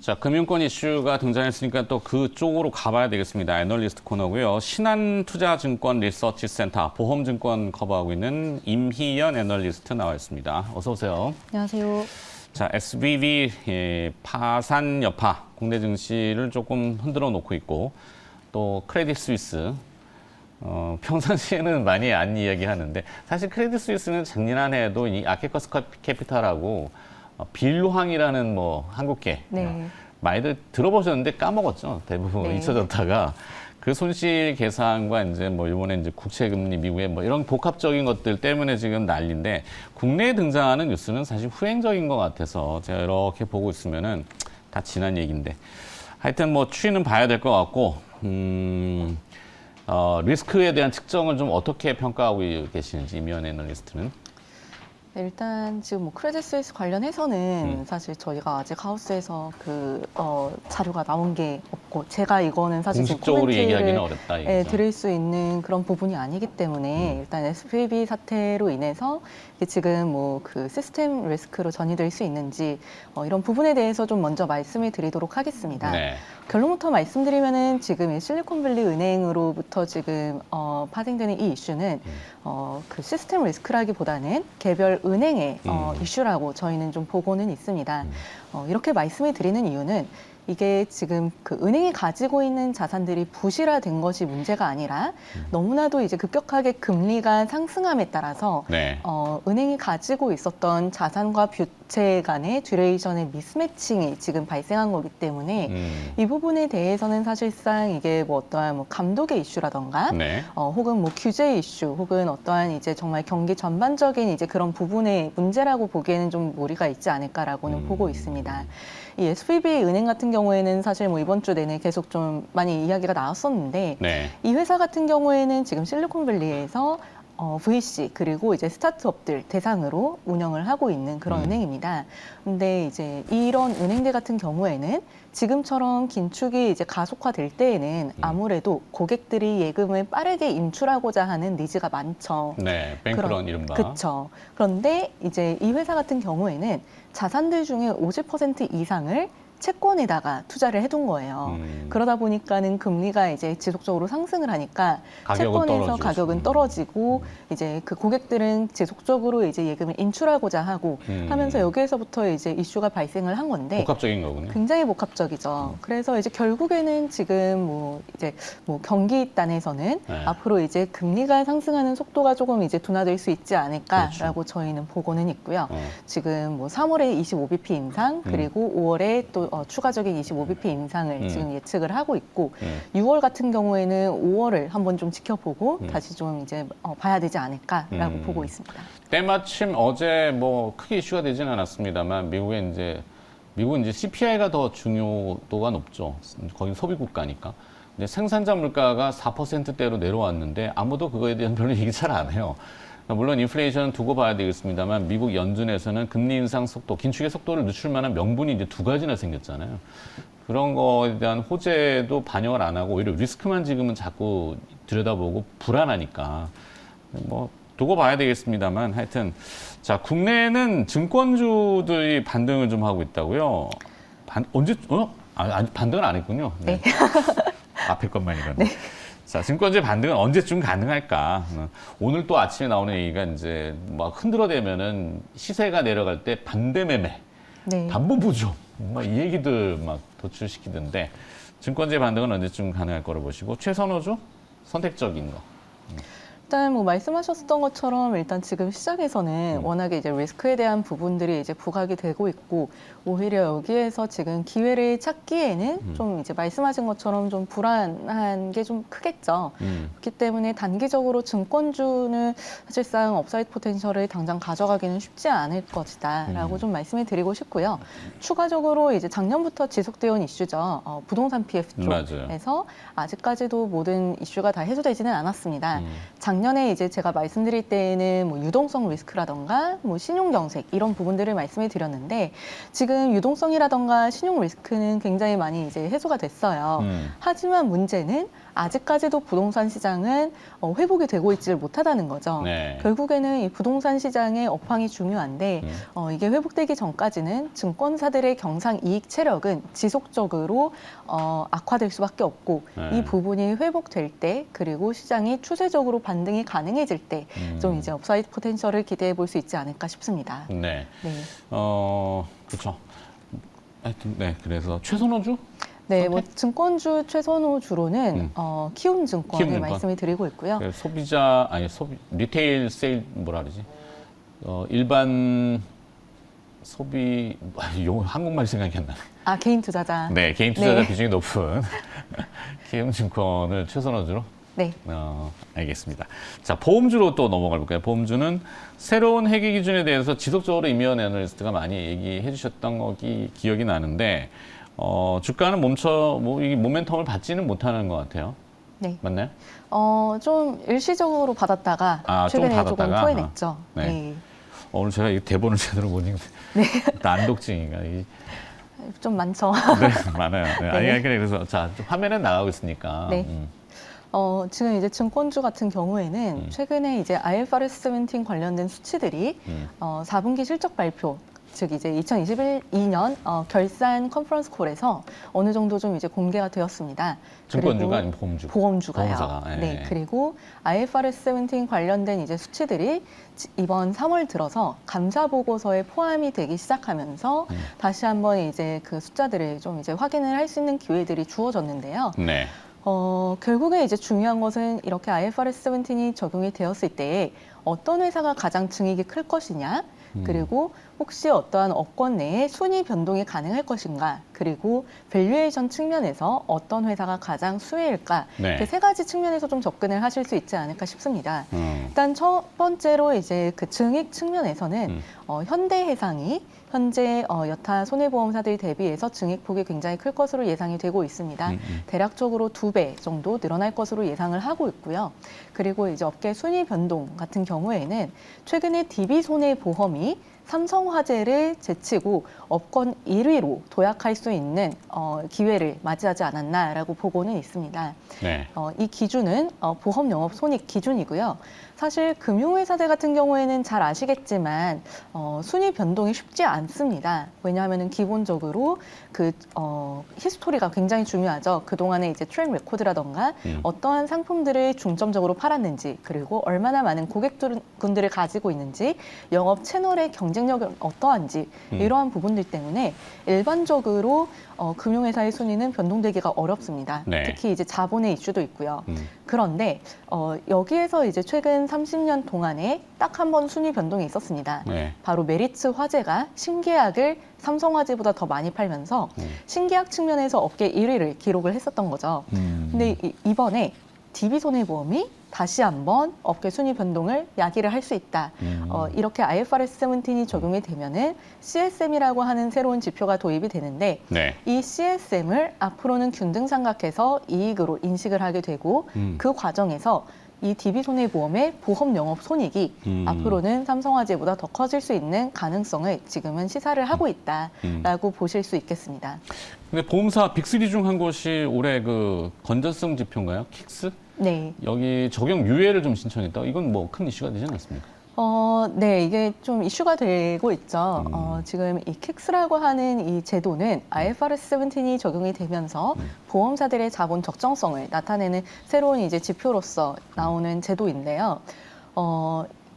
자, 금융권 이슈가 등장했으니까 또 그쪽으로 가봐야 되겠습니다. 애널리스트 코너고요. 신한투자증권 리서치센터 보험증권 커버하고 있는 임희연 애널리스트 나와 있습니다. 어서 오세요. 안녕하세요. 자, SVB 파산 여파, 국내 증시를 조금 흔들어 놓고 있고 또 크레딧 스위스 평상시에는 많이 안 이야기하는데 사실 크레딧 스위스는 작년 한 해에도 이 아케커스 캐피탈하고 빌황이라는 뭐 한국계 네. 많이들 들어보셨는데 까먹었죠. 대부분 네. 잊혀졌다가 그 손실 계산과 이제 뭐 일본의 이제 국채 금리 미국의 뭐 이런 복합적인 것들 때문에 지금 난리인데 국내에 등장하는 뉴스는 사실 후행적인 것 같아서 제가 이렇게 보고 있으면은 다 지난 얘기인데 하여튼 뭐 추이는 봐야 될 것 같고 리스크에 대한 측정을 좀 어떻게 평가하고 계시는지 임희연 애널리스트는. 일단 지금 뭐 크레딧 스위스 관련해서는 사실 저희가 아직 하우스에서 자료가 나온 게 없고 제가 이거는 사실 지금 공식적으로 얘기하기는 코멘트를 어렵다. 이거죠. 드릴 수 있는 그런 부분이 아니기 때문에 일단 SVB 사태로 인해서 이게 지금 뭐 그 시스템 리스크로 전이될 수 있는지 이런 부분에 대해서 좀 먼저 말씀을 드리도록 하겠습니다. 네. 결론부터 말씀드리면은 지금 이 실리콘밸리 은행으로부터 지금 파생되는 이 이슈는 그 시스템 리스크라기보다는 개별 은행의 이슈라고 저희는 좀 보고는 있습니다. 이렇게 말씀을 드리는 이유는 이게 지금 그 은행이 가지고 있는 자산들이 부실화된 것이 문제가 아니라 너무나도 이제 급격하게 금리가 상승함에 따라서 네. 은행이 가지고 있었던 자산과 부채 간의 듀레이션의 미스매칭이 지금 발생한 거기 때문에 이 부분에 대해서는 사실상 이게 뭐 어떠한 뭐 감독의 이슈라던가 네. 혹은 뭐 규제 이슈 혹은 어떠한 이제 정말 경기 전반적인 이제 그런 부분의 문제라고 보기에는 좀 무리가 있지 않을까라고는 보고 있습니다. 이 SVB 은행 같은 경우에는 사실 뭐 이번 주 내내 계속 좀 많이 이야기가 나왔었는데 네. 이 회사 같은 경우에는 지금 실리콘밸리에서 VC 그리고 이제 스타트업들 대상으로 운영을 하고 있는 그런 은행입니다. 근데 이제 이런 은행들 같은 경우에는 지금처럼 긴축이 이제 가속화될 때에는 아무래도 고객들이 예금을 빠르게 인출하고자 하는 니즈가 많죠. 네. 뱅크런 이른바. 그렇죠. 그런데 이제 이 회사 같은 경우에는 자산들 중에 50% 이상을 채권에다가 투자를 해둔 거예요. 그러다 보니까는 금리가 이제 지속적으로 상승을 하니까 채권에서 떨어지고. 가격은 떨어지고 이제 그 고객들은 지속적으로 이제 예금을 인출하고자 하고 하면서 여기에서부터 이제 이슈가 발생을 한 건데 복합적인 거군요. 굉장히 복합적이죠. 그래서 이제 결국에는 지금 뭐 이제 뭐 경기단에서는 네. 앞으로 이제 금리가 상승하는 속도가 조금 이제 둔화될 수 있지 않을까라고 저희는 보고는 있고요. 지금 뭐 3월에 25bp 인상 그리고 5월에 또 추가적인 25bp 인상을 지금 예측을 하고 있고 6월 같은 경우에는 5월을 한번 좀 지켜보고 다시 좀 이제 봐야 되지 않을까라고 보고 있습니다. 때마침 어제 뭐 크게 이슈가 되지는 않았습니다만 미국은 이제 CPI가 더 중요도가 높죠. 거긴 소비 국가니까. 근데 생산자 물가가 4%대로 내려왔는데 아무도 그거에 대한 별로 얘기 잘 안 해요. 물론 인플레이션은 두고 봐야 되겠습니다만 미국 연준에서는 금리 인상 속도, 긴축의 속도를 늦출 만한 명분이 이제 두 가지나 생겼잖아요. 그런 거에 대한 호재도 반영을 안 하고 오히려 리스크만 지금은 자꾸 들여다보고 불안하니까 뭐 두고 봐야 되겠습니다만 하여튼 자, 국내는 증권주들이 반등을 좀 하고 있다고요. 반등은 안 했군요. 네. 앞에 것만이라도. 네. 자, 증권주의 반등은 언제쯤 가능할까? 오늘 또 아침에 나오는 얘기가 이제 막 흔들어대면은 시세가 내려갈 때 반대 매매, 네. 담보 부족, 막 이 얘기들 막 도출시키던데 증권주의 반등은 언제쯤 가능할 거로 보시고 최선호죠? 선택적인 거. 일단 뭐 말씀하셨던 것처럼 일단 지금 시장에서는 워낙에 이제 리스크에 대한 부분들이 이제 부각이 되고 있고 오히려 여기에서 지금 기회를 찾기에는 좀 이제 말씀하신 것처럼 좀 불안한 게 좀 크겠죠. 그렇기 때문에 단기적으로 증권주는 사실상 업사이드 포텐셜을 당장 가져가기는 쉽지 않을 것이다라고 좀 말씀을 드리고 싶고요. 추가적으로 이제 작년부터 지속되어 온 이슈죠. 부동산 PF 쪽에서 아직까지도 모든 이슈가 다 해소되지는 않았습니다. 작년 작년에 이제 제가 말씀드릴 때에는 뭐 유동성 리스크라던가 뭐 신용 경색 이런 부분들을 말씀을 드렸는데 지금 유동성이라던가 신용 리스크는 굉장히 많이 이제 해소가 됐어요. 하지만 문제는 아직까지도 부동산 시장은 회복이 되고 있지를 못하다는 거죠. 네. 결국에는 이 부동산 시장의 업황이 중요한데 이게 회복되기 전까지는 증권사들의 경상 이익 체력은 지속적으로 악화될 수밖에 없고 네. 이 부분이 회복될 때 그리고 시장이 추세적으로 반등이 가능해질 때 좀 이제 업사이드 포텐셜을 기대해 볼 수 있지 않을까 싶습니다. 네. 네. 그렇죠. 하여튼 네. 그래서 최선호주? 네, 뭐 증권주 최선호주로는 키움증권을 키움증권. 말씀을 드리고 있고요. 소비자 리테일 세일 뭐라 그러지? 일반 소비 한국말 생각이 안 나네. 아, 개인 투자자. 네, 개인 투자자 네. 비중이 높은 키움증권을 최선호주로. 네. 알겠습니다. 자, 보험주로 또 넘어가 볼까요? 보험주는 새로운 회계 기준에 대해서 지속적으로 이미연 애널리스트가 많이 얘기해 주셨던 기억이 나는데 주가는 이 모멘텀을 받지는 못하는 것 같아요. 네. 맞나요? 좀 일시적으로 받았다가 최근에 조금 받았다가? 토해냈죠. 네. 네. 오늘 제가 이 대본을 제대로 못 읽는데 난독증인가? 좀 많죠. 네, 많아요. 네. 네. 아니, 그래서 자, 화면에 나가고 있으니까. 네. 지금 이제 증권주 같은 경우에는 최근에 이제 IFRS 17 관련된 수치들이 4분기 실적 발표, 즉 이제 2022년 결산 컨퍼런스 콜에서 어느 정도 좀 이제 공개가 되었습니다. 증권주가 아니면 보험주? 보험주가요. 보험사가, 네. 그리고 IFRS 17 관련된 이제 수치들이 이번 3월 들어서 감사 보고서에 포함이 되기 시작하면서 다시 한번 이제 그 숫자들을 좀 이제 확인을 할 수 있는 기회들이 주어졌는데요. 네. 결국에 이제 중요한 것은 이렇게 IFRS 17이 적용이 되었을 때 어떤 회사가 가장 증익이 클 것이냐, 그리고 혹시 어떠한 업권 내에 순위 변동이 가능할 것인가, 그리고 밸류에이션 측면에서 어떤 회사가 가장 수혜일까, 네. 이렇게 세 가지 측면에서 좀 접근을 하실 수 있지 않을까 싶습니다. 일단 첫 번째로 이제 그 증익 측면에서는 현대해상이 현재 여타 손해보험사들 대비해서 증액폭이 굉장히 클 것으로 예상이 되고 있습니다. 대략적으로 2배 정도 늘어날 것으로 예상을 하고 있고요. 그리고 이제 업계 순위 변동 같은 경우에는 최근에 DB손해보험이 삼성화재를 제치고 업권 1위로 도약할 수 있는 기회를 맞이하지 않았나라고 보고는 있습니다. 네. 이 기준은 보험 영업 손익 기준이고요. 사실 금융회사들 같은 경우에는 잘 아시겠지만 순위 변동이 쉽지 않습니다. 왜냐하면 기본적으로 그 히스토리가 굉장히 중요하죠. 그동안의 이제 트랙 레코드라던가 어떠한 상품들을 중점적으로 팔았는지, 그리고 얼마나 많은 고객분들을 가지고 있는지, 영업 채널의 경쟁력이 어떠한지, 이러한 부분들 때문에 일반적으로 금융회사의 순위는 변동되기가 어렵습니다. 네. 특히 이제 자본의 이슈도 있고요. 그런데 여기에서 이제 최근 30년 동안에 딱 한 번 순위 변동이 있었습니다. 네. 바로 메리츠 화재가 신계약을 삼성화재보다 더 많이 팔면서 신계약 측면에서 업계 1위를 기록을 했었던 거죠. 근데 이번에 DB손해보험이 다시 한번 업계 순위 변동을 야기를 할 수 있다. 이렇게 IFRS 17이 적용이 되면은 CSM이라고 하는 새로운 지표가 도입이 되는데 네. 이 CSM을 앞으로는 균등삼각해서 이익으로 인식을 하게 되고 그 과정에서 이 DB손해보험의 보험 영업 손익이 앞으로는 삼성화재보다 더 커질 수 있는 가능성을 지금은 시사를 하고 있다라고 보실 수 있겠습니다. 근데 보험사 빅3 중 한 곳이 올해 그 건전성 지표인가요? 킥스? 네. 여기 적용 유예를 좀 신청했다. 이건 뭐 큰 이슈가 되지 않았습니까? 네, 이게 좀 이슈가 되고 있죠. 지금 이 킥스라고 하는 이 제도는 IFRS 17이 적용이 되면서 보험사들의 자본 적정성을 나타내는 새로운 이제 지표로서 나오는 제도인데요.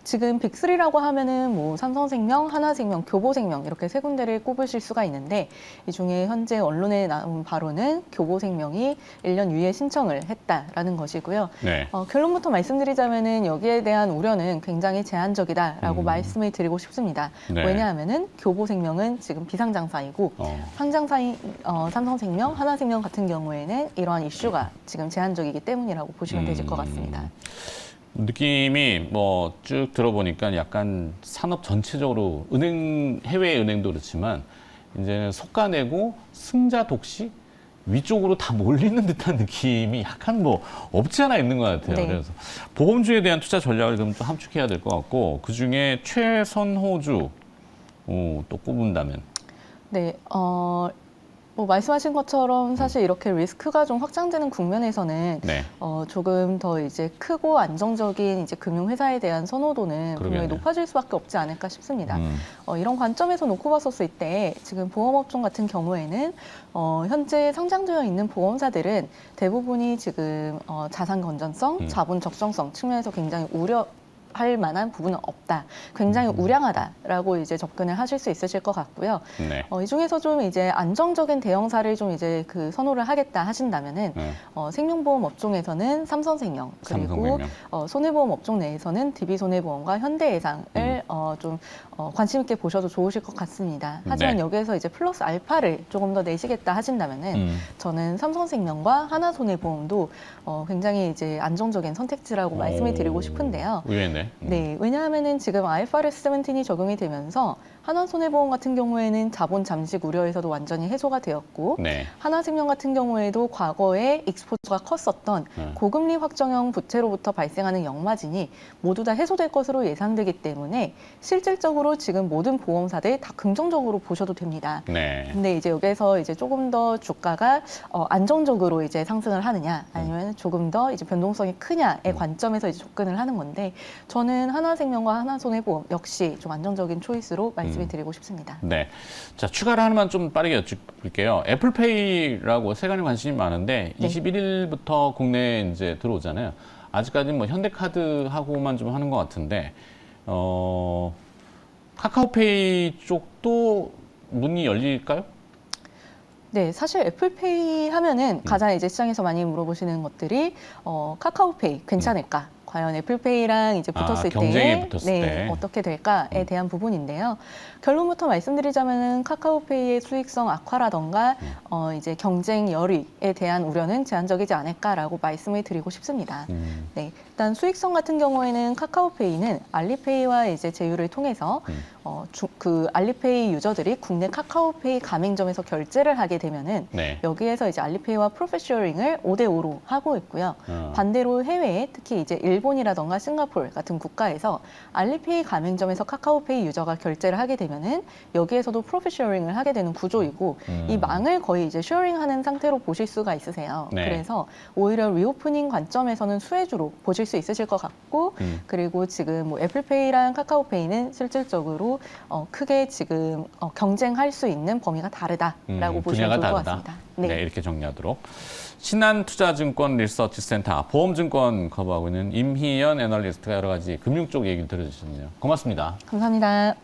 지금 빅3라고 하면은 뭐 삼성생명, 하나생명, 교보생명 이렇게 세 군데를 꼽으실 수가 있는데 이 중에 현재 언론에 나온 바로는 교보생명이 1년 유예 신청을 했다라는 것이고요. 네. 결론부터 말씀드리자면은 여기에 대한 우려는 굉장히 제한적이다라고 말씀을 드리고 싶습니다. 네. 왜냐하면은 교보생명은 지금 비상장사이고 상장사인 삼성생명, 하나생명 같은 경우에는 이러한 이슈가 지금 제한적이기 때문이라고 보시면 되실 것 같습니다. 느낌이 뭐 쭉 들어보니까 약간 산업 전체적으로 해외 은행도 그렇지만 이제는 속가내고 승자 독식 위쪽으로 다 몰리는 듯한 느낌이 약간 뭐 없지 않아 있는 것 같아요. 네. 그래서 보험주에 대한 투자 전략을 그럼 또 함축해야 될 것 같고 그 중에 최선호주 또 꼽은다면 네, 뭐 말씀하신 것처럼 사실 이렇게 리스크가 좀 확장되는 국면에서는 네. 조금 더 이제 크고 안정적인 이제 금융회사에 대한 선호도는 분명히 그러겠네요. 높아질 수밖에 없지 않을까 싶습니다. 음, 이런 관점에서 놓고 봤었을 때 지금 보험업종 같은 경우에는 현재 상장되어 있는 보험사들은 대부분이 지금 자산 건전성, 자본 적정성 측면에서 굉장히 할 만한 부분은 없다. 굉장히 우량하다라고 이제 접근을 하실 수 있으실 것 같고요. 네. 이 중에서 좀 이제 안정적인 대형사를 좀 이제 그 선호를 하겠다 하신다면은 네. 생명보험 업종에서는 삼성생명 그리고 삼성생명. 손해보험 업종 내에서는 DB손해보험과 현대해상을 좀 관심 있게 보셔도 좋으실 것 같습니다. 하지만 네. 여기에서 이제 플러스 알파를 조금 더 내시겠다 하신다면은 저는 삼성생명과 하나손해보험도 굉장히 이제 안정적인 선택지라고 말씀을 드리고 싶은데요. 의외네. 네, 왜냐하면은 지금 IFRS 17이 적용이 되면서 하나손해보험 같은 경우에는 자본 잠식 우려에서도 완전히 해소가 되었고 네. 하나생명 같은 경우에도 과거에 익스포저가 컸었던 고금리 확정형 부채로부터 발생하는 역마진이 모두 다 해소될 것으로 예상되기 때문에 실질적으로 지금 모든 보험사들 다 긍정적으로 보셔도 됩니다. 네. 근데 이제 여기에서 이제 조금 더 주가가 안정적으로 이제 상승을 하느냐 아니면 조금 더 이제 변동성이 크냐의 관점에서 이제 접근을 하는 건데 저는 하나생명과 하나손해보험 역시 좀 안정적인 초이스로 말씀을 드리고 싶습니다. 네. 자, 추가로 하나만 좀 빠르게 여쭤볼게요. 애플페이라고 세간에 관심이 많은데 네. 21일부터 국내에 이제 들어오잖아요. 아직까지는 뭐 현대카드하고만 좀 하는 것 같은데, 카카오페이 쪽도 문이 열릴까요? 네, 사실 애플페이 하면은 가장 이제 시장에서 많이 물어보시는 것들이 카카오페이 괜찮을까? 과연 애플페이랑 이제 붙었을 경쟁에 때, 붙었을 때. 어떻게 될까에 대한 부분인데요. 결론부터 말씀드리자면은 카카오페이의 수익성 악화라던가 이제 경쟁 열의에 대한 우려는 제한적이지 않을까라고 말씀을 드리고 싶습니다. 네, 일단 수익성 같은 경우에는 카카오페이는 알리페이와 이제 제휴를 통해서 그 알리페이 유저들이 국내 카카오페이 가맹점에서 결제를 하게 되면은 네. 여기에서 이제 알리페이와 프로핏 쉐어링을 5대5로 하고 있고요. 반대로 해외에 특히 이제 일본이라던가 싱가포르 같은 국가에서 알리페이 가맹점에서 카카오페이 유저가 결제를 하게 되면은 여기에서도 프로핏 쉐어링을 하게 되는 구조이고 이 망을 거의 이제 쉐어링하는 상태로 보실 수가 있으세요. 네. 그래서 오히려 리오프닝 관점에서는 수혜주로 보실 수 있으실 것 같고 그리고 지금 뭐 애플페이랑 카카오페이는 실질적으로 크게 지금 경쟁할 수 있는 범위가 다르다라고 보시면 좋을 것 같습니다. 네. 이렇게 정리하도록. 신한투자증권 리서치센터 보험증권 커버하고 있는 임희연 애널리스트가 여러 가지 금융 쪽 얘기를 들어주셨네요. 고맙습니다. 감사합니다.